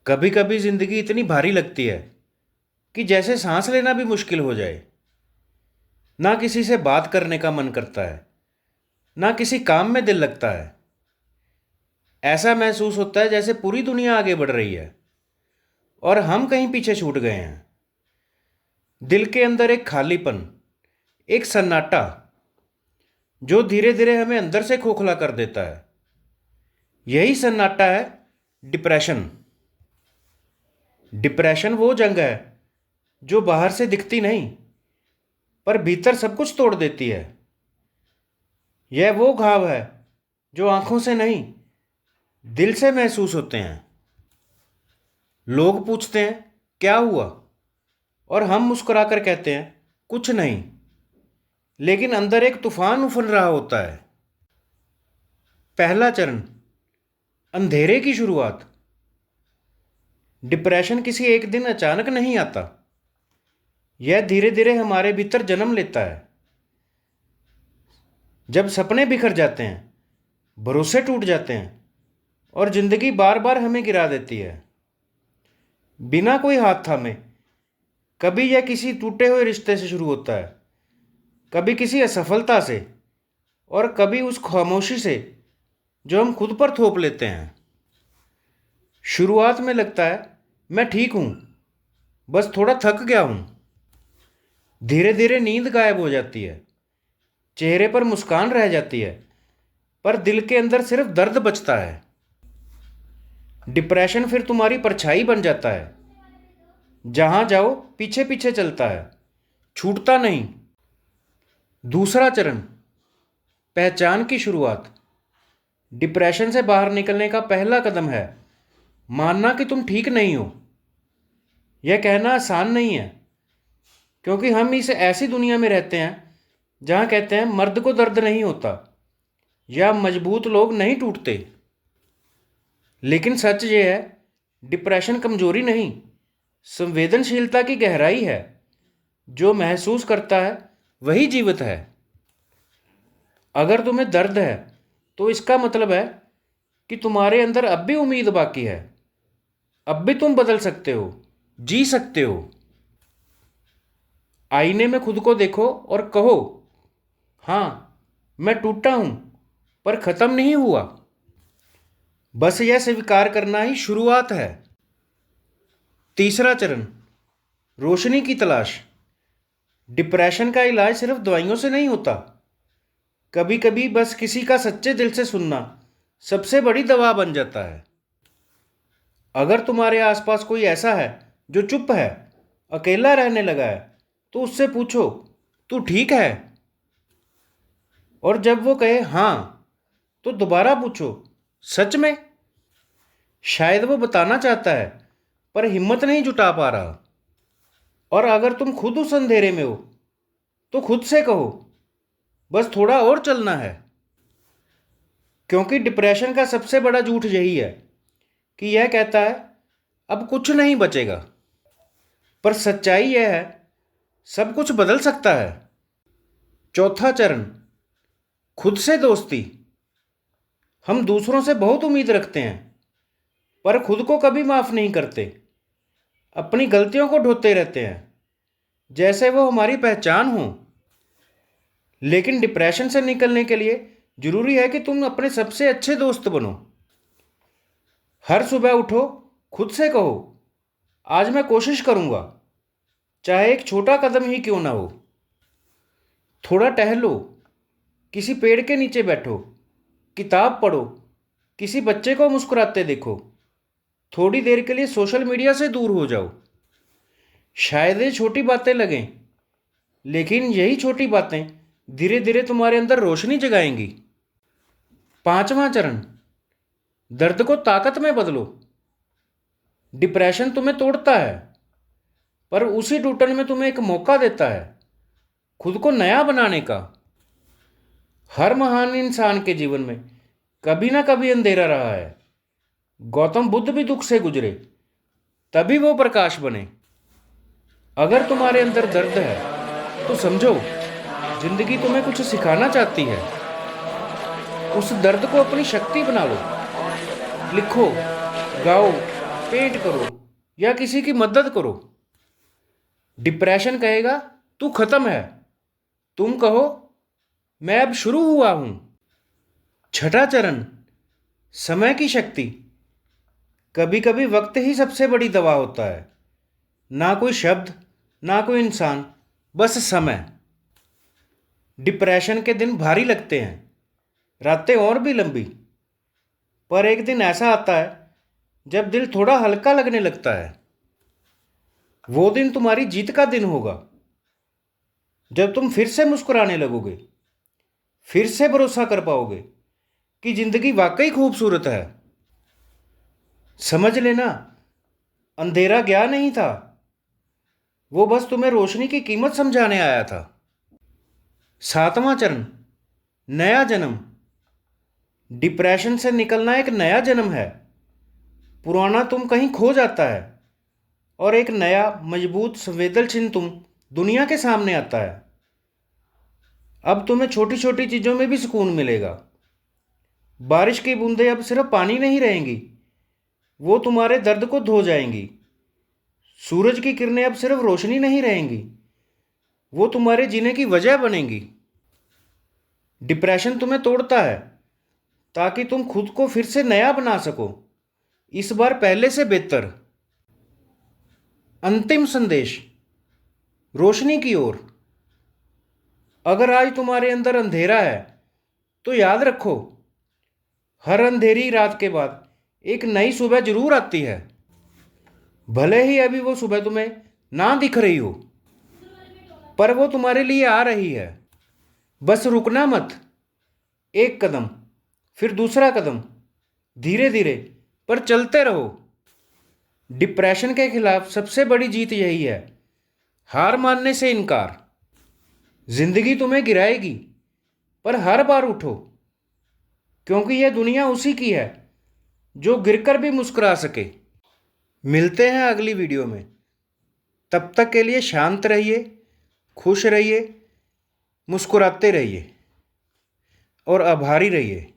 कभी कभी जिंदगी इतनी भारी लगती है कि जैसे सांस लेना भी मुश्किल हो जाए। ना किसी से बात करने का मन करता है, ना किसी काम में दिल लगता है। ऐसा महसूस होता है जैसे पूरी दुनिया आगे बढ़ रही है और हम कहीं पीछे छूट गए हैं। दिल के अंदर एक खालीपन, एक सन्नाटा जो धीरे धीरे हमें अंदर से खोखला कर देता है। यही सन्नाटा है डिप्रेशन। डिप्रेशन वो जंग है जो बाहर से दिखती नहीं, पर भीतर सब कुछ तोड़ देती है। यह वो घाव है जो आंखों से नहीं, दिल से महसूस होते हैं। लोग पूछते हैं क्या हुआ, और हम मुस्कुराकर कहते हैं कुछ नहीं। लेकिन अंदर एक तूफान उफन रहा होता है। पहला चरण, अंधेरे की शुरुआत। डिप्रेशन किसी एक दिन अचानक नहीं आता। यह धीरे धीरे हमारे भीतर जन्म लेता है। जब सपने बिखर जाते हैं, भरोसे टूट जाते हैं और जिंदगी बार बार हमें गिरा देती है बिना कोई हाथ थामे। कभी यह किसी टूटे हुए रिश्ते से शुरू होता है, कभी किसी असफलता से, और कभी उस खामोशी से जो हम खुद पर थोप लेते हैं। शुरुआत में लगता है मैं ठीक हूँ, बस थोड़ा थक गया हूँ। धीरे धीरे नींद गायब हो जाती है, चेहरे पर मुस्कान रह जाती है, पर दिल के अंदर सिर्फ दर्द बचता है। डिप्रेशन फिर तुम्हारी परछाई बन जाता है। जहां जाओ पीछे पीछे चलता है, छूटता नहीं। दूसरा चरण, पहचान की शुरुआत। डिप्रेशन से बाहर निकलने का पहला कदम है मानना कि तुम ठीक नहीं हो। यह कहना आसान नहीं है, क्योंकि हम इस ऐसी दुनिया में रहते हैं जहां कहते हैं मर्द को दर्द नहीं होता या मजबूत लोग नहीं टूटते। लेकिन सच ये है, डिप्रेशन कमजोरी नहीं, संवेदनशीलता की गहराई है। जो महसूस करता है वही जीवित है। अगर तुम्हें दर्द है तो इसका मतलब है कि तुम्हारे अंदर अब भी उम्मीद बाकी है। अब भी तुम बदल सकते हो, जी सकते हो। आईने में खुद को देखो और कहो, हाँ, मैं टूटा हूं, पर खत्म नहीं हुआ। बस यह स्वीकार करना ही शुरुआत है। तीसरा चरण, रोशनी की तलाश। डिप्रेशन का इलाज सिर्फ दवाइयों से नहीं होता। कभी कभी बस किसी का सच्चे दिल से सुनना सबसे बड़ी दवा बन जाता है। अगर तुम्हारे आसपास कोई ऐसा है जो चुप है, अकेला रहने लगा है, तो उससे पूछो तू ठीक है। और जब वो कहे हाँ, तो दोबारा पूछो सच में। शायद वो बताना चाहता है पर हिम्मत नहीं जुटा पा रहा। और अगर तुम खुद उस अंधेरे में हो तो खुद से कहो बस थोड़ा और चलना है। क्योंकि डिप्रेशन का सबसे बड़ा झूठ यही है कि यह कहता है अब कुछ नहीं बचेगा। पर सच्चाई यह है सब कुछ बदल सकता है। चौथा चरण, खुद से दोस्ती। हम दूसरों से बहुत उम्मीद रखते हैं, पर खुद को कभी माफ नहीं करते। अपनी गलतियों को ढोते रहते हैं जैसे वो हमारी पहचान हो। लेकिन डिप्रेशन से निकलने के लिए जरूरी है कि तुम अपने सबसे अच्छे दोस्त बनो। हर सुबह उठो, खुद से कहो आज मैं कोशिश करूंगा, चाहे एक छोटा कदम ही क्यों ना हो। थोड़ा टहलो, किसी पेड़ के नीचे बैठो, किताब पढ़ो, किसी बच्चे को मुस्कुराते देखो। थोड़ी देर के लिए सोशल मीडिया से दूर हो जाओ। शायद ये छोटी बातें लगें, लेकिन यही छोटी बातें धीरे धीरे तुम्हारे अंदर रोशनी जगाएंगी। पांचवा चरण, दर्द को ताकत में बदलो। डिप्रेशन तुम्हें तोड़ता है, पर उसी टूटन में तुम्हें एक मौका देता है खुद को नया बनाने का। हर महान इंसान के जीवन में कभी ना कभी अंधेरा रहा है। गौतम बुद्ध भी दुख से गुजरे, तभी वो प्रकाश बने। अगर तुम्हारे अंदर दर्द है तो समझो जिंदगी तुम्हें कुछ सिखाना चाहती है। उस दर्द को अपनी शक्ति बना लो। लिखो, गाओ, पेंट करो या किसी की मदद करो। डिप्रेशन कहेगा तू खत्म है, तुम कहो मैं अब शुरू हुआ हूं। छठा चरण, समय की शक्ति। कभी कभी वक्त ही सबसे बड़ी दवा होता है। ना कोई शब्द, ना कोई इंसान, बस समय। डिप्रेशन के दिन भारी लगते हैं, रातें और भी लंबी। पर एक दिन ऐसा आता है जब दिल थोड़ा हल्का लगने लगता है। वो दिन तुम्हारी जीत का दिन होगा, जब तुम फिर से मुस्कुराने लगोगे, फिर से भरोसा कर पाओगे कि जिंदगी वाकई खूबसूरत है। समझ लेना, अंधेरा गया नहीं था, वो बस तुम्हें रोशनी की कीमत समझाने आया था। सातवां चरण, नया जन्म। डिप्रेशन से निकलना एक नया जन्म है। पुराना तुम कहीं खो जाता है और एक नया मजबूत संवेदनशील तुम दुनिया के सामने आता है। अब तुम्हें छोटी छोटी चीज़ों में भी सुकून मिलेगा। बारिश की बूंदें अब सिर्फ पानी नहीं रहेंगी, वो तुम्हारे दर्द को धो जाएंगी। सूरज की किरणें अब सिर्फ रोशनी नहीं रहेंगी, वो तुम्हारे जीने की वजह बनेंगी। डिप्रेशन तुम्हें तोड़ता है ताकि तुम खुद को फिर से नया बना सको, इस बार पहले से बेहतर। अंतिम संदेश, रोशनी की ओर। अगर आज तुम्हारे अंदर अंधेरा है तो याद रखो, हर अंधेरी रात के बाद एक नई सुबह जरूर आती है। भले ही अभी वो सुबह तुम्हें ना दिख रही हो, पर वो तुम्हारे लिए आ रही है। बस रुकना मत, एक कदम, फिर दूसरा कदम, धीरे धीरे पर चलते रहो। डिप्रेशन के खिलाफ सबसे बड़ी जीत यही है, हार मानने से इनकार। जिंदगी तुम्हें गिराएगी, पर हर बार उठो, क्योंकि यह दुनिया उसी की है जो गिरकर भी मुस्कुरा सके। मिलते हैं अगली वीडियो में, तब तक के लिए शांत रहिए, खुश रहिए, मुस्कुराते रहिए और आभारी रहिए।